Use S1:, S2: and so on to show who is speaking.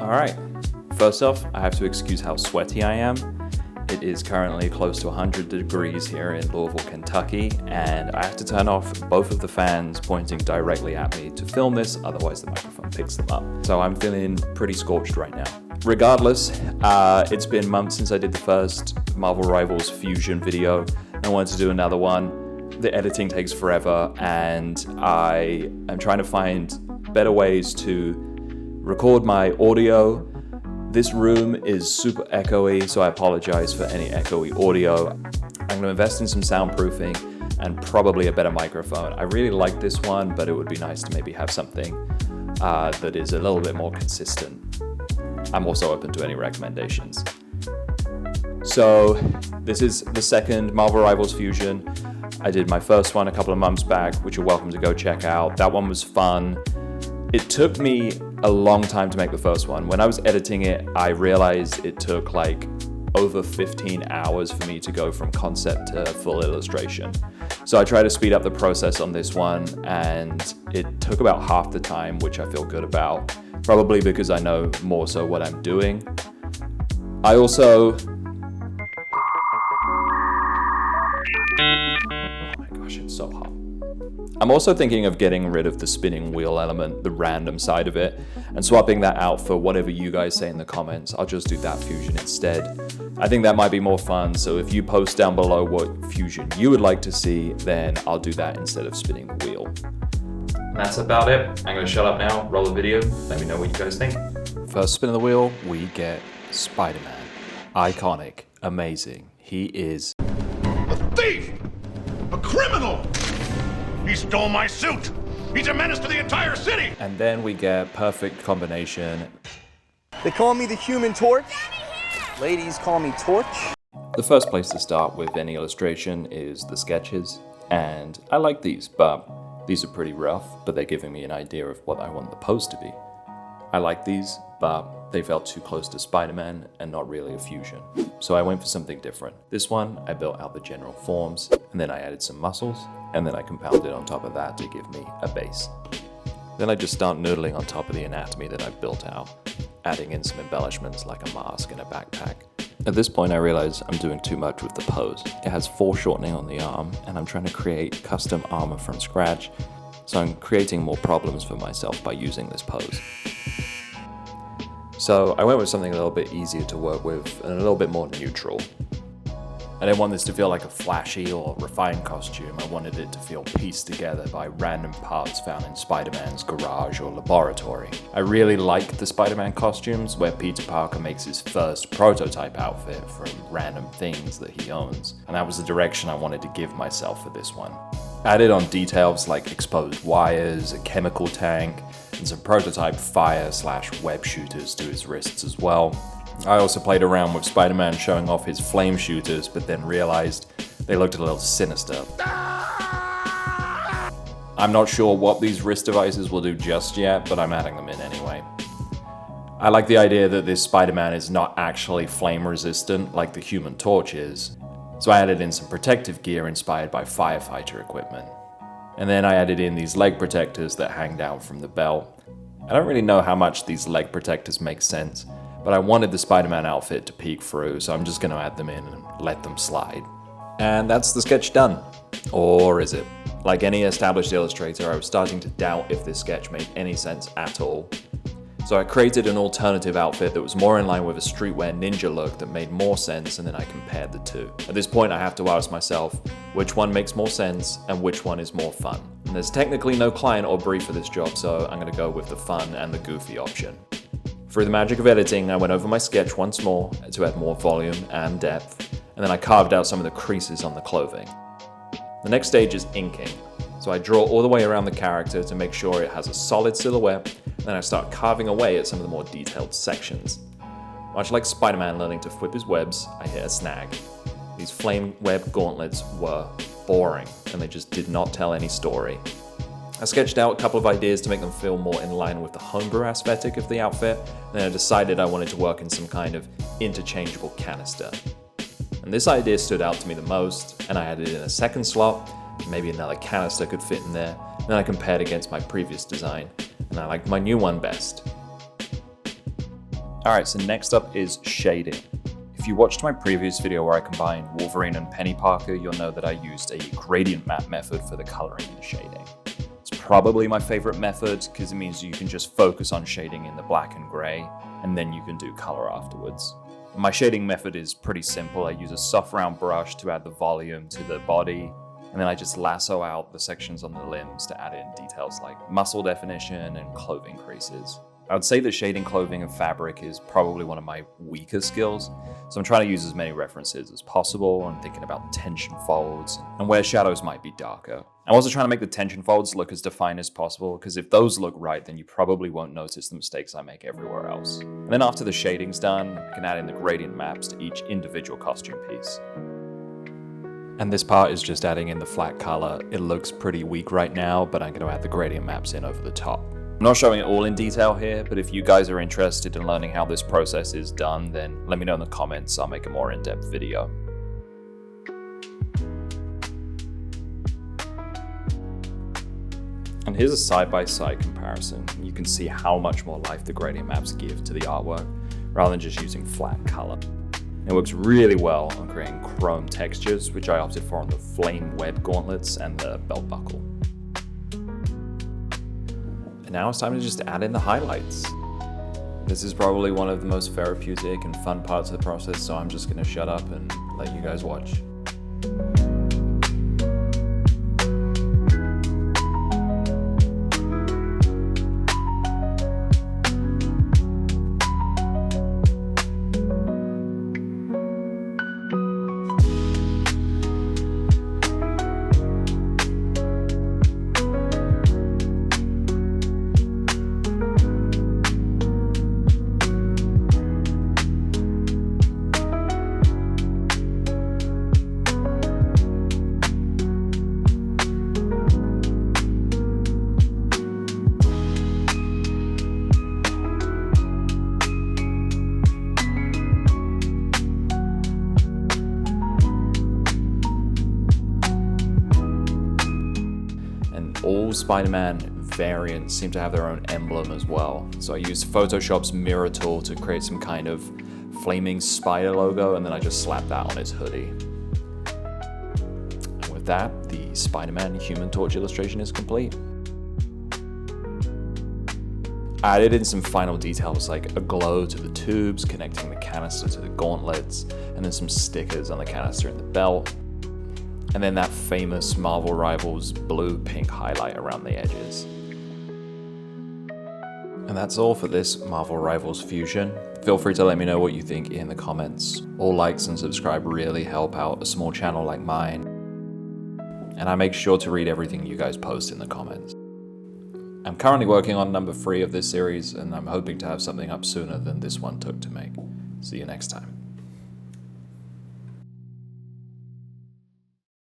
S1: Alright, first off, I have to excuse how sweaty I am. It is currently close to 100 degrees here in Louisville, Kentucky, and I have to turn off both of the fans pointing directly at me to film this, otherwise the microphone picks them up. So I'm feeling pretty scorched right now. Regardless, it's been months since I did the first Marvel Rivals Fusion video. I wanted to do another one. The editing takes forever, and I am trying to find better ways to record my audio. This room is super echoey, so I apologize for any echoey audio. I'm going to invest in some soundproofing and probably a better microphone. I really like this one, but it would be nice to maybe have something that is a little bit more consistent. I'm also open to any recommendations. So this is the second Marvel Rivals Fusion. I did my first one a couple of months back, which you're welcome to go check out. That one was fun. It took me a long time to make the first one. When I was editing it, I realized it took like over 15 hours for me to go from concept to full illustration. So I tried to speed up the process on this one, and it took about half the time, which I feel good about, probably because I know more so what I'm doing. I also... Oh my gosh, it's so hot. I'm also thinking of getting rid of the spinning wheel element, the random side of it, and swapping that out for whatever you guys say in the comments. I'll just do that fusion instead. I think that might be more fun, so if you post down below what fusion you would like to see, then I'll do that instead of spinning the wheel. And that's about it. I'm gonna shut up now, roll the video, let me know what you guys think. First spin of the wheel, we get Spider-Man. Iconic, amazing. He is
S2: a thief! A criminal! He stole my suit! He's a menace to the entire city!
S1: And then we get perfect combination.
S3: They call me the Human Torch. Ladies call me Torch.
S1: The first place to start with any illustration is the sketches. And I like these, but these are pretty rough, but they're giving me an idea of what I want the pose to be. I like these, but they felt too close to Spider-Man and not really a fusion. So I went for something different. This one, I built out the general forms, and then I added some muscles, and then I compounded on top of that to give me a base. Then I just start noodling on top of the anatomy that I built out, adding in some embellishments like a mask and a backpack. At this point I realize I'm doing too much with the pose. It has foreshortening on the arm, and I'm trying to create custom armor from scratch, so I'm creating more problems for myself by using this pose. So I went with something a little bit easier to work with and a little bit more neutral. I didn't want this to feel like a flashy or refined costume. I wanted it to feel pieced together by random parts found in Spider-Man's garage or laboratory. I really like the Spider-Man costumes where Peter Parker makes his first prototype outfit from random things that he owns, and that was the direction I wanted to give myself for this one. I added on details like exposed wires, a chemical tank, and some prototype fire/web shooters to his wrists as well. I also played around with Spider-Man showing off his flame shooters, but then realized they looked a little sinister. I'm not sure what these wrist devices will do just yet, but I'm adding them in anyway. I like the idea that this Spider-Man is not actually flame resistant like the Human Torch is, so I added in some protective gear inspired by firefighter equipment. And then I added in these leg protectors that hang down from the belt. I don't really know how much these leg protectors make sense, but I wanted the Spider-Man outfit to peek through, so I'm just going to add them in and let them slide. And that's the sketch done. Or is it? Like any established illustrator, I was starting to doubt if this sketch made any sense at all. So I created an alternative outfit that was more in line with a streetwear ninja look that made more sense, and then I compared the two. At this point I have to ask myself, which one makes more sense and which one is more fun? And there's technically no client or brief for this job, so I'm going to go with the fun and the goofy option. Through the magic of editing, I went over my sketch once more to add more volume and depth, and then I carved out some of the creases on the clothing. The next stage is inking. So I draw all the way around the character to make sure it has a solid silhouette, and then I start carving away at some of the more detailed sections. Much like Spider-Man learning to flip his webs, I hit a snag. These flame web gauntlets were boring, and they just did not tell any story. I sketched out a couple of ideas to make them feel more in line with the homebrew aesthetic of the outfit, and then I decided I wanted to work in some kind of interchangeable canister. And this idea stood out to me the most, and I added in a second slot. Maybe another canister could fit in there. Then I compared against my previous design, and I liked my new one best. Alright, so next up is shading. If you watched my previous video where I combined Wolverine and Penny Parker, you'll know that I used a gradient map method for the coloring and shading. It's probably my favorite method because it means you can just focus on shading in the black and gray, and then you can do color afterwards. My shading method is pretty simple. I use a soft round brush to add the volume to the body, and then I just lasso out the sections on the limbs to add in details like muscle definition and clothing creases. I would say that shading clothing and fabric is probably one of my weaker skills, so I'm trying to use as many references as possible. I'm thinking about tension folds and where shadows might be darker. I'm also trying to make the tension folds look as defined as possible, because if those look right, then you probably won't notice the mistakes I make everywhere else. And then after the shading's done, I can add in the gradient maps to each individual costume piece. And this part is just adding in the flat color. It looks pretty weak right now, but I'm going to add the gradient maps in over the top. I'm not showing it all in detail here, but if you guys are interested in learning how this process is done, then let me know in the comments. I'll make a more in-depth video. And here's a side-by-side comparison. You can see how much more life the gradient maps give to the artwork, rather than just using flat color. It works really well on creating chrome textures, which I opted for on the flame web gauntlets and the belt buckle. And now it's time to just add in the highlights. This is probably one of the most therapeutic and fun parts of the process, so I'm just gonna shut up and let you guys watch. All Spider-Man variants seem to have their own emblem as well. So I used Photoshop's mirror tool to create some kind of flaming spider logo, and then I just slapped that on his hoodie. And with that, the Spider-Man Human Torch illustration is complete. I added in some final details like a glow to the tubes, connecting the canister to the gauntlets, and then some stickers on the canister and the belt. And then that famous Marvel Rivals blue-pink highlight around the edges. And that's all for this Marvel Rivals fusion. Feel free to let me know what you think in the comments. All likes and subscribe really help out a small channel like mine. And I make sure to read everything you guys post in the comments. I'm currently working on number 3 of this series, and I'm hoping to have something up sooner than this one took to make. See you next time.